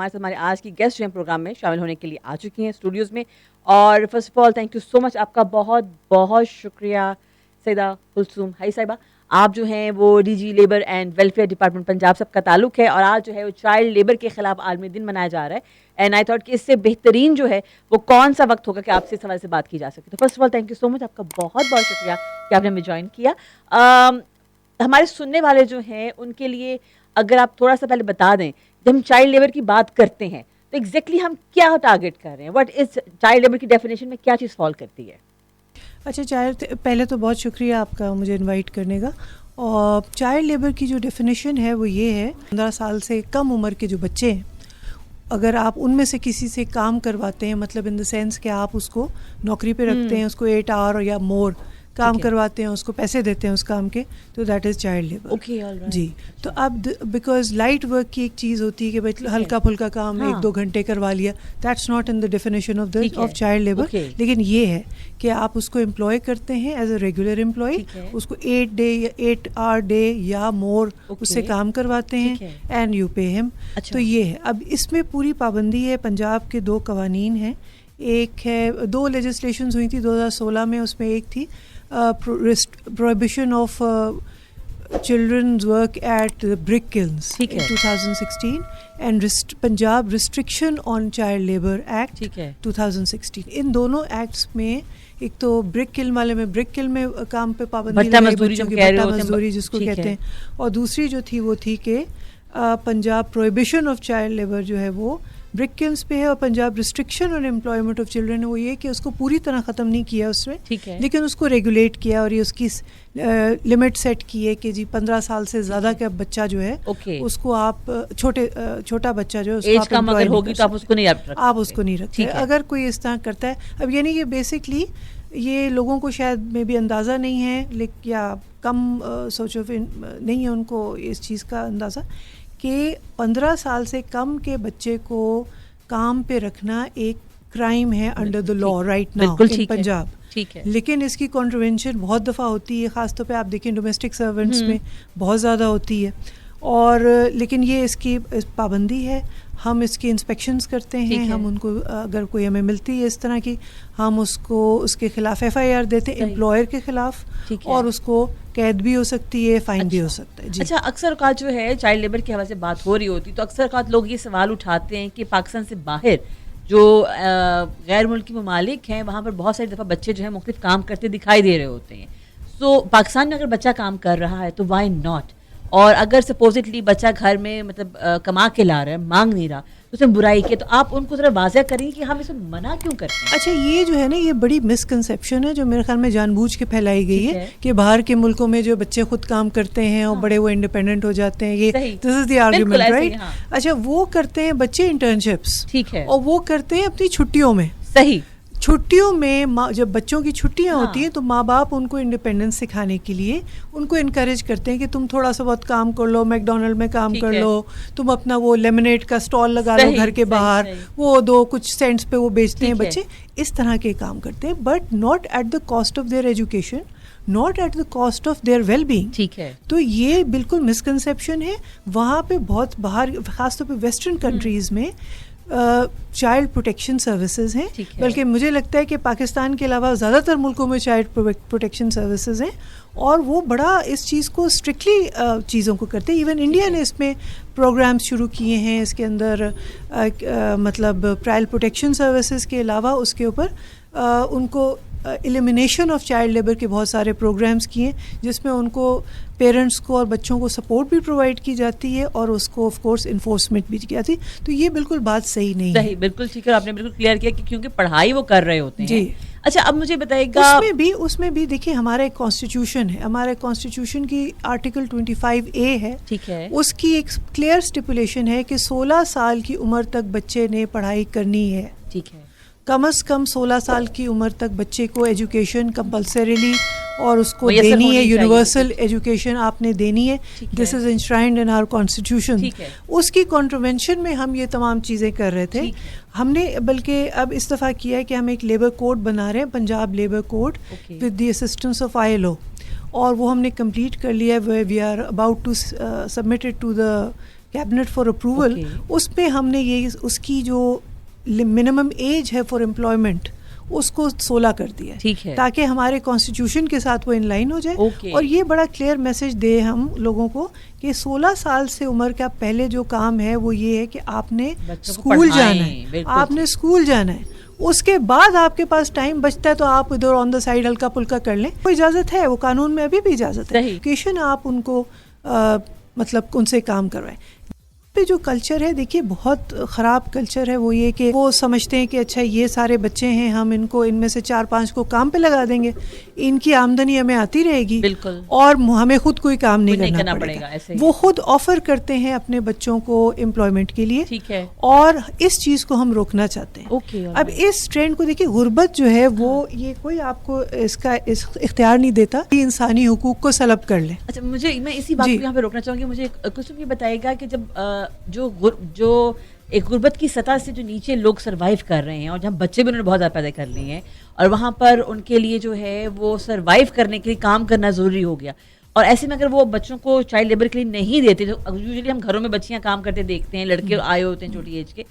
हमारे साथ हमारे आज की गेस्ट जो हैं प्रोग्राम में शामिल होने के लिए आ चुकी हैं स्टूडियोज़ में। और first of all thank you so much, आपका बहुत बहुत शुक्रिया सईदा कुलसूम हाई साहिबा। आप जो हैं वो DG labour and welfare department Punjab से आपका ताल्लुक है और आज जो है वो चाइल्ड लेबर के खिलाफ आलमी दिन मनाया जा रहा है। एंड आई थॉट कि इससे बेहतरीन जो है वो कौन सा वक्त होगा कि आपसे इस हवाले से बात की जा सके। तो first of all thank you so much, आपका बहुत बहुत शुक्रिया कि आपने हमें ज्वाइन किया। हमारे सुनने वाले जो हैं उनके लिए अगर आप थोड़ा सा पहले बता दें, जब हम चाइल्ड लेबर की बात करते हैं तो एग्जैक्टली हम क्या टारगेट कर रहे हैं, व्हाट इज चाइल्ड लेबर की डेफिनेशन में क्या चीज़ फॉल करती है? अच्छा, पहले तो बहुत शुक्रिया आपका मुझे इनवाइट करने का। और चाइल्ड लेबर की जो डेफिनेशन है वो ये है, 15 साल से कम उम्र के जो बच्चे हैं, अगर आप उनमें से किसी से काम करवाते हैं, मतलब इन द सेंस कि आप उसको नौकरी पे रखते हैं, उसको 8 आवर या मोर काम करवाते हैं, उसको पैसे देते हैं उस काम के, तो that is child labour. Okay, alright. जी, तो अब बिकॉज लाइट वर्क की एक चीज़ होती है कि भाई हल्का फुल्का काम 1-2 घंटे करवा लिया, that's not in the definition of child labour. लेकिन ये है कि आप उसको एम्प्लॉय करते हैं एज अ रेगुलर एम्प्लॉय, उसको 8 आवर डे या मोर उससे काम करवाते हैं एंड यू पे हिम। तो ये है। अब इसमें पूरी पाबंदी है। पंजाब के 2 कवानीन हैं, एक है 2 लेजिस्लेशंस हुई थी 2016 में, उसमें एक थी prohibition of children's work at brick kilns in 2016 and Punjab Restriction on Child Labour Act 2016। इन दोनों एक्ट्स में एक तो ब्रिक किल वाले में ब्रिक किल में काम पे पाबंदी लगाई, भट्टा मजदूरी जिसको कहते हैं, और दूसरी जो थी वो थी कि Punjab prohibition of child labour जो है वो ब्रिक किल्स पे है, और Punjab restriction on employment of children वो ये कि उसको पूरी तरह ख़त्म नहीं किया उसमें, लेकिन उसको रेगुलेट किया और ये उसकी लिमिट सेट की है कि जी 15 साल से ज़्यादा का बच्चा जो है उसको आप छोटा बच्चा जो है उसको आप होगी तो आप उसको नहीं रखते। अगर कोई इस तरह करता है, अब यानी कि बेसिकली ये लोगों को शायद में भी अंदाज़ा नहीं है, लेकिन या कम सोचो नहीं है उनको इस चीज़ का अंदाज़ा कि 15 साल से कम के बच्चे को काम पे रखना एक क्राइम है under the law right now in Punjab. लेकिन इसकी कॉन्ट्रवेंशन बहुत दफ़ा होती है, ख़ासतौर पे आप देखें डोमेस्टिक सर्वेंट्स में बहुत ज़्यादा होती है, और लेकिन ये इसकी पाबंदी है। हम इसकी इंस्पेक्शंस करते हैं, हम उनको अगर कोई हमें मिलती है इस तरह की, हम उसको उसके खिलाफ FIR देते हैं एम्प्लॉयर के खिलाफ, और उसको कैद भी हो सकती है, फाइन भी हो सकता है। जी। अच्छा, अक्सर औकात जो है चाइल्ड लेबर के हवाले से बात हो रही होती तो अक्सर औकात लोग ये सवाल उठाते हैं कि पाकिस्तान से बाहर जो गैर मुल्की ममालिक हैं वहाँ पर बहुत सारी दफ़ा बच्चे जो है मुख्तलिफ काम करते दिखाई दे रहे होते हैं। सो पाकिस्तान में अगर बच्चा काम कर रहा है तो वाई नॉट, और अगर सपोजिटली बच्चा घर में मतलब कमा के ला रहा है, मांग नहीं रहा, तो उसमें बुराई की, तो आप उनको जरा वाज़ह करेंगे कि हम इसे मना क्यों करते हैं? अच्छा, ये जो है ना, ये बड़ी मिसकंसेप्शन है जो मेरे ख्याल में जानबूझ के फैलाई गई है कि बाहर के मुल्कों में जो बच्चे खुद काम करते हैं और बड़े वो इंडिपेंडेंट हो जाते हैं, ये this is the argument, right? अच्छा, वो करते हैं बच्चे इंटर्नशिप्स, ठीक है, और वो करते हैं अपनी छुट्टियों में। सही, छुट्टियों में जब बच्चों की छुट्टियां होती हैं तो माँ बाप उनको इंडिपेंडेंस सिखाने के लिए उनको इनकरेज करते हैं कि तुम थोड़ा सा बहुत काम कर लो, मैकडोनल्ड में काम कर लो, तुम अपना वो लेमनेड का स्टॉल लगा लो घर के बाहर, वो 2 कुछ सेंट्स पे वो बेचते हैं बच्चे, इस तरह के काम करते हैं, but not at the cost of their education, not at the cost of their well being. ठीक है, तो ये बिल्कुल मिसकंसेप्शन है। वहाँ पे बहुत बाहर, खासतौर पे वेस्टर्न कंट्रीज में चाइल्ड प्रोटेक्शन सर्विसेज हैं, बल्कि मुझे लगता है कि पाकिस्तान के अलावा ज़्यादातर मुल्कों में चाइल्ड प्रोटेक्शन सर्विसेज हैं, और वो बड़ा इस चीज़ को स्ट्रिक्टली चीज़ों को करते हैं। इवन इंडिया ने इसमें प्रोग्राम्स शुरू किए हैं, इसके अंदर मतलब चाइल्ड प्रोटेक्शन सर्विसेज के अलावा उसके ऊपर उनको एलिमिनेशन ऑफ चाइल्ड लेबर के बहुत सारे प्रोग्राम्स किए, जिसमें उनको पेरेंट्स को और बच्चों को सपोर्ट भी प्रोवाइड की जाती है और उसको ऑफ कोर्स इन्फोर्समेंट भी की जाती है। तो ये बिल्कुल बात सही नहीं है। बिल्कुल ठीक है, आपने बिल्कुल क्लियर किया कि क्योंकि पढ़ाई वो कर रहे होते हैं। जी। अच्छा, अब मुझे बताइएगा, उसमें भी देखिए हमारा एक कॉन्स्टिट्यूशन है, हमारे कॉन्स्टिट्यूशन की आर्टिकल 25A है, ठीक है, उसकी एक क्लियर स्टिपुलेशन है कि 16 साल की उम्र तक बच्चे ने पढ़ाई करनी है। ठीक है, कम से कम 16 साल की उम्र तक बच्चे को एजुकेशन कंपल्सरीली और उसको देनी है, यूनिवर्सल एजुकेशन आपने देनी है, this is enshrined in our constitution. उसकी कॉन्ट्रवेंशन में हम ये तमाम चीज़ें कर रहे थे। हमने बल्कि अब इस दफ़ा किया है कि हम एक लेबर कोड बना रहे हैं, Punjab labour code with the assistance of ILO, और वो हमने कंप्लीट कर लिया है। We are about to submit it to the cabinet for approval, उसमें हमने ये उसकी जो मिनिमम एज है फॉर एम्प्लॉयमेंट उसको 16 कर दिया है, ठीक है, ताकि हमारे कॉन्स्टिट्यूशन के साथ वो इन लाइन हो जाए। और ये बड़ा क्लियर मैसेज दे हम लोगों को कि 16 साल से उम्र का पहले जो काम है वो ये है कि आपने स्कूल जाना है, आपने स्कूल जाना है। उसके बाद आपके पास टाइम बचता है तो आप इधर ऑन द साइड हल्का पुल्का कर लें, कोई इजाज़त है, वो कानून में अभी भी इजाज़त है। एजुकेशन आप उनको मतलब उनसे काम करवाएं। पे जो कल्चर है, देखिए बहुत ख़राब कल्चर है, वो ये कि वो समझते हैं कि अच्छा ये सारे बच्चे हैं, हम इनको इनमें से 4-5 को काम पे लगा देंगे, इनकी आमदनी हमें आती रहेगी, बिल्कुल, और हमें खुद कोई काम नहीं करना पड़ेगा। वो खुद ऑफर करते हैं अपने बच्चों को एम्प्लॉयमेंट के लिए, ठीक है, और इस चीज़ को हम रोकना चाहते हैं। अब इस ट्रेंड को देखिए, गुर्बत जो है वो ये कोई आपको इसका इख्तियार नहीं देता कि इंसानी हुकूक को सलब कर ले। अच्छा, मैं इसी बात को यहाँ पे रोकना चाहूँगी। मुझे कुछ ये बताएगा कि जब जो एक गुर्बत की सतह से जो नीचे लोग सरवाइव कर रहे हैं, और जहाँ बच्चे भी उन्होंने बहुत ज़्यादा पैदा कर लिए हैं, और वहाँ पर उनके लिए जो है वो सरवाइव करने के लिए काम करना ज़रूरी हो गया, और ऐसे में अगर वो बच्चों को चाइल्ड लेबर के लिए नहीं देते, तो यूजुअली हम घरों में बच्चियाँ काम करते देखते हैं, लड़के आए होते हैं छोटी एज के,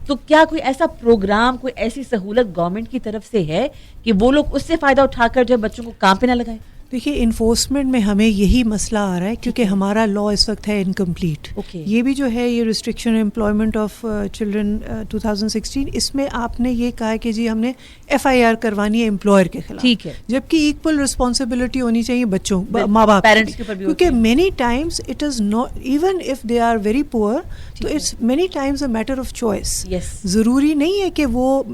तो क्या कोई ऐसा प्रोग्राम, कोई ऐसी सहूलत गवर्नमेंट की तरफ से है कि वो लोग उससे फ़ायदा उठाकर जो बच्चों को काम पे ना लगाएं? देखिए, इन्फोर्समेंट में हमें यही मसला आ रहा है क्योंकि हमारा लॉ इस वक्त है इनकम्प्लीट। ये भी जो है ये रिस्ट्रिक्शन एम्प्लॉयमेंट ऑफ चिल्ड्रन 2016, इसमें आपने ये कहा है कि जी हमने FIR करवानी है एम्प्लॉयर के खिलाफ, ठीक है, जबकि इक्वल रिस्पॉन्सिबिलिटी होनी चाहिए बच्चों, माँ बाप, पेरेंट्स के ऊपर भी, क्योंकि many times it is not, even if they are very poor, तो it's many times a matter of choice. ज़रूरी नहीं है कि वो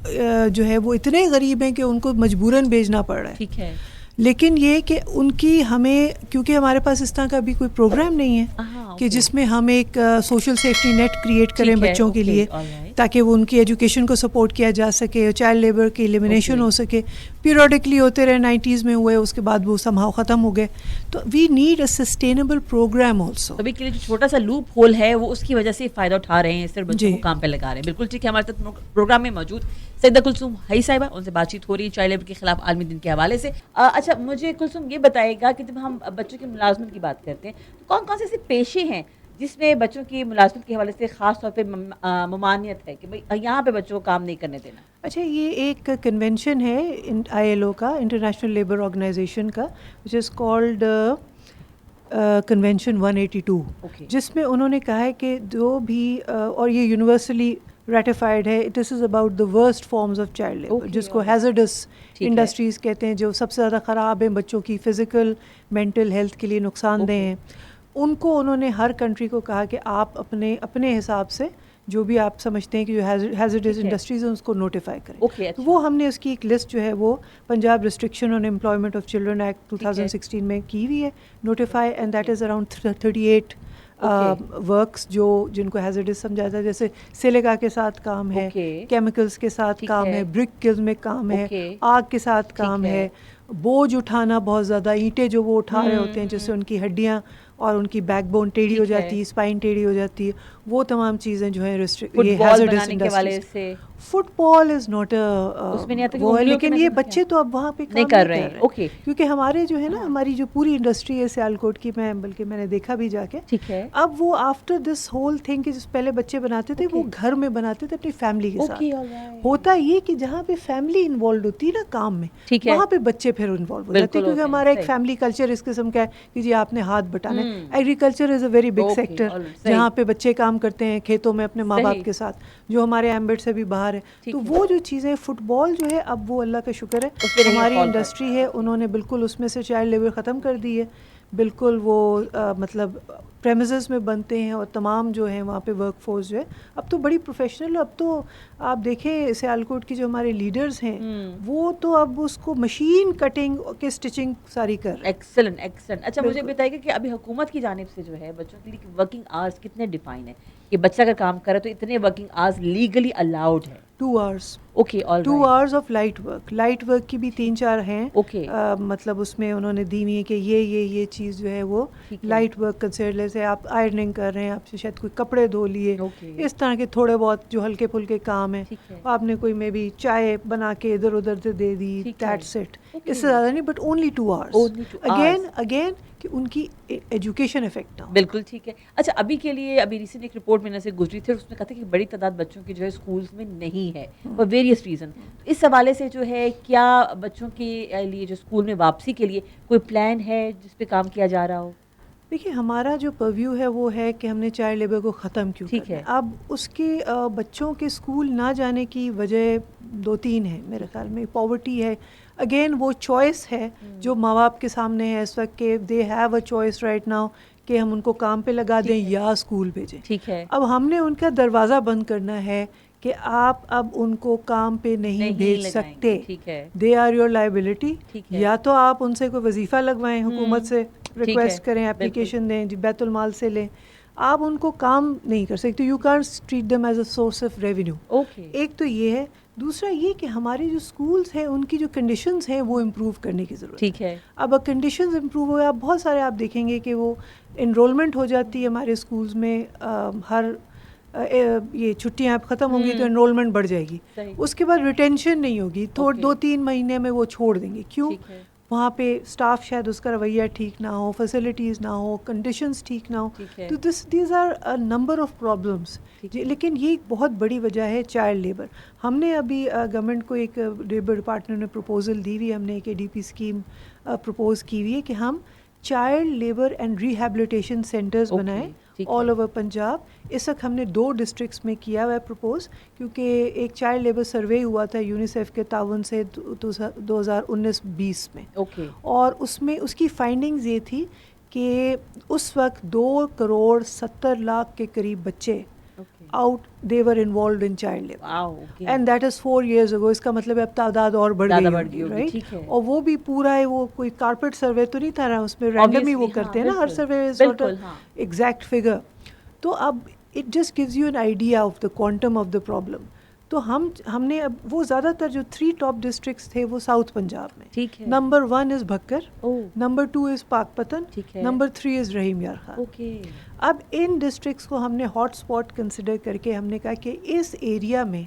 जो है वो इतने गरीब हैं कि उनको मजबूरन भेजना पड़ रहा है, ठीक है, लेकिन ये कि उनकी हमें, क्योंकि हमारे पास इस तरह का भी कोई प्रोग्राम नहीं है कि जिसमें हम एक सोशल सेफ्टी नेट क्रिएट करें बच्चों के लिए, ताकि वो उनकी एजुकेशन को सपोर्ट किया जा सके, चाइल्ड लेबर की एलिमिनेशन हो सके। पीरियडिकली होते रहे, 90s में हुए, उसके बाद वो समहाउ ख़त्म हो गए। तो we need a sustainable program also. अभी के लिए जो छोटा सा लूप होल है वो उसकी वजह से फ़ायदा उठा रहे हैं, सिर्फ बच्चों को काम पे लगा रहे हैं। बिल्कुल ठीक है। हमारे साथ प्रोग्राम में मौजूद सैयदा कुलसूम हई साहिबा, उनसे बातचीत हो रही है चाइल्ड लेबर के खिलाफ आलमी दिन के हवाले से। अच्छा, मुझे कुलसूम ये बताएगा कि जब हम बच्चों की मुलाजमत की बात करते हैं तो कौन कौन से ऐसे पेशे हैं जिसमें बच्चों की मुलाजमत के हवाले से ख़ास तौर पे ममानियत है कि भाई यहाँ पे बच्चों को काम नहीं करने देना? अच्छा, ये एक कन्वेंशन है ILO का, इंटरनेशनल लेबर ऑर्गेनाइजेशन का, विच इज़ कॉल्ड कन्वेंशन 182, जिसमें उन्होंने कहा है कि जो भी और ये यूनिवर्सली रेटिफाइड है, it is about the worst forms of child labour, जिसको हैजर्डस इंडस्ट्रीज़ कहते हैं, जो सबसे ज़्यादा ख़राब हैं, बच्चों की फ़िज़िकल मेंटल हेल्थ के लिए नुकसानदेह हैं। उनको उन्होंने हर कंट्री को कहा कि आप अपने हिसाब से जो भी आप समझते हैं कि जो हैजर्डस इंडस्ट्रीज़ हैं उसको नोटिफाई करें। तो वो हमने उसकी एक लिस्ट जो है वो Punjab restriction on employment of children act 2016 में की हुई है notify, and that is around 38 works जो जिनको हैजर्डस समझा जाता है, जैसे सिलिका के साथ काम है, केमिकल्स के साथ काम है, ब्रिक किल्स में काम है, आग के साथ काम है, बोझ उठाना बहुत ज़्यादा, ईंटें जो वो उठा रहे होते हैं जिससे उनकी हड्डियाँ और उनकी बैकबोन टेढ़ी हो जाती है, स्पाइन टेढ़ी हो जाती है, वो तमाम चीज़ें जो है ये hazardous industries. Football is not वो है, लेकिन ये बच्चे तो अब वहाँ पे काम नहीं कर रहे हैं, ओके, क्योंकि हमारे जो है ना, हमारी जो पूरी इंडस्ट्री है सियालकोट की, बल्कि मैंने देखा भी जाके, ठीक है, अब वो आफ्टर दिस होल थिंग कि जिस पहले बच्चे बनाते थे वो घर में बनाते थे अपनी फैमिली के साथ। होता ये कि जहाँ पे फैमिली इन्वॉल्व होती है ना काम में, वहाँ पे बच्चे फिर इन्वॉल्व हो जाते हैं, क्योंकि हमारा एक फैमिली कल्चर इस किस्म का है कि जी आपने हाथ बटाना है। Agriculture is a very big sector जहाँ पे बच्चे काम करते हैं खेतों में अपने माँ बाप के साथ, जो हमारे एम्बिट से भी बाहर है। तो वो जो चीज़ें, फुटबॉल जो है, अब वो अल्लाह का शुक्र है हमारी इंडस्ट्री है, उन्होंने बिल्कुल उसमें से चाइल्ड लेबर ख़त्म कर दी है, बिल्कुल वो मतलब प्रेमिसेस में बनते हैं, और तमाम जो है वहाँ पे वर्क फोर्स जो है अब तो बड़ी प्रोफेशनल। अब तो आप देखें सियालकोट की जो हमारे लीडर्स हैं वो तो अब उसको मशीन कटिंग के स्टिचिंग सारी कर रहे हैं। Excellent, excellent. अच्छा, मुझे बताइए कि अभी हुकूमत की जानिब से जो है बच्चों के लिए वर्किंग आवर्स कितने डिफाइन है कि बच्चा अगर काम करे तो इतने वर्किंग आवर्स लीगली अलाउड है? 2 hours। Okay, all 2 hours of light work की भी 3-4 हैं। ओके, मतलब उसमें उन्होंने दी हुई है कि ये चीज़ जो है वो लाइट वर्क कंसिडर, जैसे आप आयरनिंग कर रहे हैं, आप शायद कोई कपड़े धो लिए, इस तरह के थोड़े बहुत जो हल्के फुल्के काम है, आपने कोई मे बी चाय बना के इधर उधर से दे दी, दैट्स इट, इससे ज़्यादा नहीं, बट ओनली 2 hours। अगेन कि उनकी एजुकेशन इफेक्ट ना हो। बिल्कुल ठीक है। अच्छा, अभी के लिए अभी रिसेंट एक रिपोर्ट मैंने से गुजरी थी और उसमें कहा था कि बड़ी तादाद बच्चों की जो है स्कूल्स में नहीं है फॉर वेरियस रीज़न। इस हवाले से जो है क्या बच्चों के लिए जो स्कूल में वापसी के लिए कोई प्लान है जिस पे काम किया जा रहा हो? देखिए, हमारा जो परव्यू है वो है कि हमने चाइल्ड लेबर को ख़त्म क्यों ठीक करना है। है। अब उसके बच्चों के स्कूल ना जाने की वजह 2-3 है मेरे ख्याल में। पॉवर्टी है, अगेन वो चॉइस है जो माँ बाप के सामने है इस वक्त के they have a choice right now कि हम उनको काम पे लगा दें या स्कूल भेजें। ठीक है। अब हमने उनका दरवाज़ा बंद करना है कि आप अब उनको काम पे नहीं भेज सकते। ठीक है। They are your liability. ठीक है। या तो आप उनसे कोई वजीफ़ा लगवाएं, हुकूमत से रिक्वेस्ट करें, बिल्कुल। एप्लीकेशन दें, जी बैतुल माल से लें। आप उनको काम नहीं कर सकते, you can't treat them as a source of revenue. Okay. एक तो ये है, दूसरा ये कि हमारे जो स्कूल्स हैं उनकी जो कंडीशंस हैं वो इम्प्रूव करने की ज़रूरत है। ठीक है। अब कंडीशंस इम्प्रूव हो, आप बहुत सारे आप देखेंगे कि वो इनरोलमेंट हो जाती है हमारे स्कूल्स में, हर ये छुट्टियां अब ख़त्म होंगी तो इनरोलमेंट बढ़ जाएगी, उसके बाद रिटेंशन नहीं होगी, थोड़े 2-3 महीने में वो छोड़ देंगे। क्यों? वहाँ पे स्टाफ शायद उसका रवैया ठीक ना हो, फैसिलिटीज़ ना हो, कंडीशंस ठीक ना हो, तो these are a number of problems. लेकिन ये एक बहुत बड़ी वजह है चाइल्ड लेबर। हमने अभी गवर्नमेंट को एक लेबर डिपार्टमेंट ने प्रपोजल दी हुई, हमने एक ADP स्कीम प्रपोज की हुई है कि हम child labour and rehabilitation centres बनाएं ऑल ओवर पंजाब। इस वक्त हमने 2 डिस्ट्रिक्ट्स में किया हुआ है प्रपोज, क्योंकि एक चाइल्ड लेबर सर्वे हुआ था यूनिसेफ के ताउन से 2019-20 में। और उसमें उसकी फाइंडिंग्स ये थी कि उस वक्त 2,70,00,000 के करीब बच्चे out they were involve in child labour, and that is 4 years ago। इसका मतलब अब तादाद और बढ़ गई होगी, राइट? और वो भी पूरा है, वो कोई कारपेट सर्वे तो नहीं था ना, उसमें रैंडम ही वो करते हैं ना, हर survey is not exact figure. तो अब it just gives you an idea of the quantum of the problem. तो हमने अब वो ज़्यादातर जो 3 टॉप डिस्ट्रिक्ट्स थे वो साउथ पंजाब में। ठीक है। Number 1 is Bhakkar, number 2 is Pakpattan, number 3 is Rahim Yar Khan. अब इन डिस्ट्रिक्ट्स को हमने हॉट स्पॉट कंसिडर करके हमने कहा कि इस एरिया में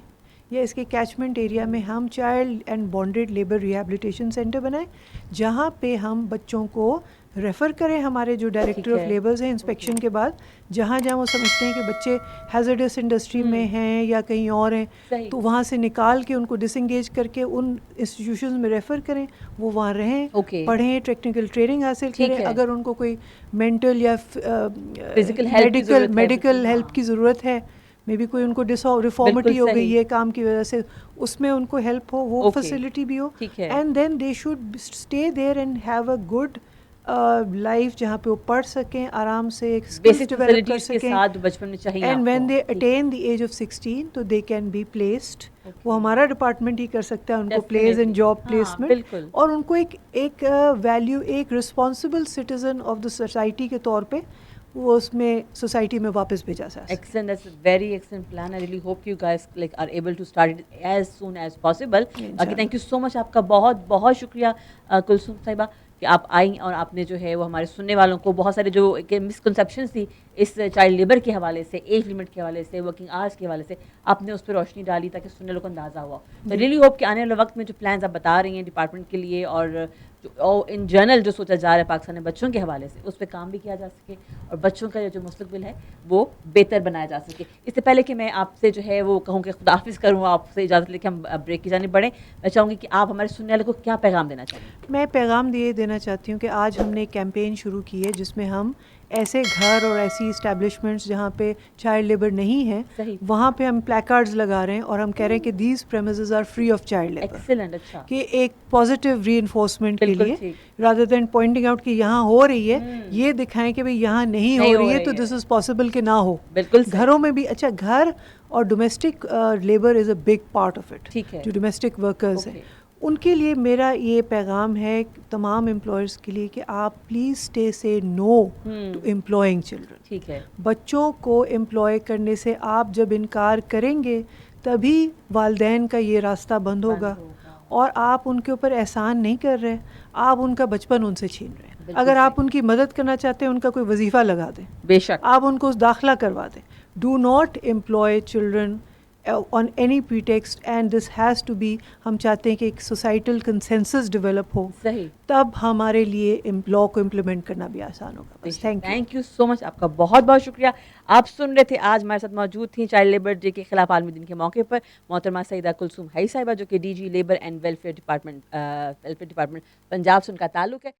या इसके कैचमेंट एरिया में हम child and bonded labour rehabilitation centre बनाएं, जहाँ पे हम बच्चों को रेफ़र करें हमारे जो डायरेक्टर ऑफ लेबर्स हैं इंस्पेक्शन के बाद, जहाँ जहाँ वो समझते हैं कि बच्चे हैज़र्डस इंडस्ट्री में हैं या कहीं और हैं, तो वहाँ से निकाल के उनको डिसंगेज करके उन इंस्टीट्यूशंस में रेफ़र करें, वो वहाँ रहें, पढ़ें, टेक्निकल ट्रेनिंग हासिल करें। अगर उनको कोई मेंटल या फिजिकल मेडिकल हेल्प की ज़रूरत है, मे बी कोई उनको डिफॉर्मिटी हो गई है काम की वजह से, उसमें उनको हेल्प हो, वो फैसिलिटी भी हो, and then they should stay there and have a good life जहाँ पे वो पढ़ सकें आराम से, एक स्किल्स डेवलप कर सकें साथ बचपन में चाहिए। And when they attain the age of 16 तो दे कैन बी प्लेस्ड। वो हमारा डिपार्टमेंट ही कर सकता है उनको प्लेस इन जॉब प्लेसमेंट, और उनको एक वैल्यू, एक responsible citizen of the society के तौर पे वो उसमें सोसाइटी में वापस भेजा जाए। Excellent, that's a very excellent plan. I really hope you guys are able to start it as soon as possible. Okay, thank you so much. आपका बहुत बहुत शुक्रिया कुलसुम साहिबा कि आप आई और आपने जो है वो हमारे सुनने वालों को बहुत सारे जो मिसकंसेप्शंस थी इस चाइल्ड लेबर के हवाले से, एज लिमिट के हवाले से, वर्किंग आवर्स के हवाले से, आपने उस पर रोशनी डाली ताकि सुनने वालों को अंदाज़ा हुआ। तो रियली होप कि आने वाले वक्त में जो प्लान्स आप बता रही हैं डिपार्टमेंट के लिए और इन जनरल जो सोचा जा रहा है पाकिस्तान में बच्चों के हवाले से, उस पर काम भी किया जा सके और बच्चों का जो मुस्तकबिल है वो बेहतर बनाया जा सके। इससे पहले कि मैं आपसे जो है वो कहूँ कि खुदाफिज़ करूँ, आपसे इजाज़त लेके हम ब्रेक की जाने बढ़ें, मैं चाहूँगी कि आप हमारे सुनने वाले को क्या पैगाम देना चाहेंगे? मैं पैगाम देना चाहती हूँ कि आज हमने एक कैंपेन शुरू की है जिसमें हम ऐसे घर और ऐसी इस्टेब्लिशमेंट्स जहाँ पे चाइल्ड लेबर नहीं है, वहाँ पे हम प्लैकार्ड्स लगा रहे हैं और हम कह रहे हैं कि these premises are free of child labour. Excellent, अच्छा। कि एक पॉजिटिव रीइंफोर्समेंट के लिए, रादर देन पॉइंटिंग आउट कि यहाँ हो रही है, ये दिखाएं कि भाई यहाँ नहीं हो रही है तो दिस इज पॉसिबल कि ना हो। बिल्कुल घरों में भी, अच्छा, घर और domestic labour is a big part of it. ठीक है। जो डोमेस्टिक वर्कर्स हैं उनके लिए मेरा ये पैगाम है तमाम एम्प्लॉयर्स के लिए कि आप प्लीज़ स्टे से नो टू एम्प्लॉइंग चिल्ड्रन। ठीक है। बच्चों को एम्प्लॉय करने से आप जब इनकार करेंगे तभी वालिदैन का ये रास्ता बंद होगा और आप उनके ऊपर एहसान नहीं कर रहे, आप उनका बचपन उनसे छीन रहे हैं। अगर आप उनकी मदद करना चाहते हैं, उनका कोई वजीफ़ा लगा दें, बेशक आप उनको दाखिला करवा दें। Do not employ children on any pretext, and this has to be, हम चाहते हैं कि एक societal consensus develop हो, सही, तब हमारे लिए लॉ को इम्प्लीमेंट करना भी आसान होगा. बस थैंक यू सो मच, आपका बहुत बहुत शुक्रिया. आप सुन रहे थे, आज हमारे साथ मौजूद थी चाइल्ड लेबर डे के खिलाफ आलमी दिन के मौके पर मोहतरमा सईदा कुलसूम हई साहिबा, जो कि DG labour and welfare department Punjab से उनका ताल्लुक है.